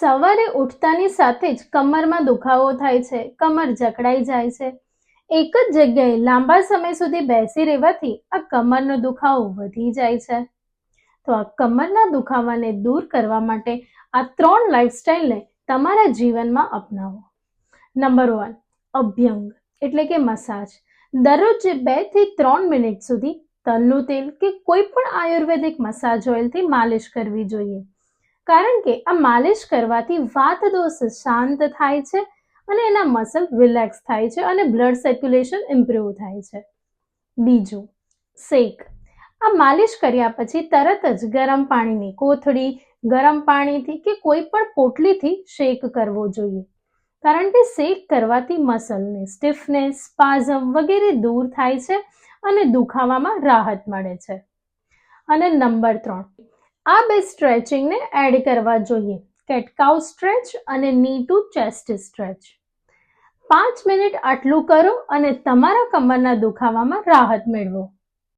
સવારે ઉઠતાની સાથે જ કમરમાં દુખાવો થાય છે, કમર જકડાઈ જાય છે. એક જ જગ્યાએ લાંબા સમય સુધી બેસી રહેવાથી આ કમરનો દુખાવો વધી જાય છે. તો આ કમરના દુખાવાને દૂર કરવા માટે આ 3 લાઈફસ્ટાઈલને તમારા જીવનમાં અપનાવો. નંબર 1, અભ્યંગ એટલે કે મસાજ. દરરોજ 2 થી 3 મિનિટ સુધી તલનું તેલ કે કોઈ પણ આયુર્વેદિક મસાજ ઓઇલથી માલિશ કરવી જોઈએ. કારણ કે આ માલિશ કરવાથી વાત દોષ શાંત થાય છે અને એના મસલ રિલેક્સ થાય છે અને બ્લડ સર્ક્યુલેશન ઇમ્પ્રૂવ થાય છે. બીજું, શેક. આ માલિશ કર્યા પછી તરત જ ગરમ પાણીની કોથળી, ગરમ પાણીથી કે કોઈ પણ પોટલીથી શેક કરવો જોઈએ. કારણ કે શેક કરવાથી મસલની સ્ટીફનેસ, સ્પાઝમ વગેરે દૂર થાય છે અને દુખાવામાં રાહત મળે છે. અને નંબર 3, આ 2 સ્ટ્રેચિંગને એડ કરવા જોઈએ, કેટ કાઉ સ્ટ્રેચ અને ની ટુ ચેસ્ટ સ્ટ્રેચ. 5 મિનિટ આટલું કરો અને તમારા કમરના દુખાવામાં રાહત મેળવો.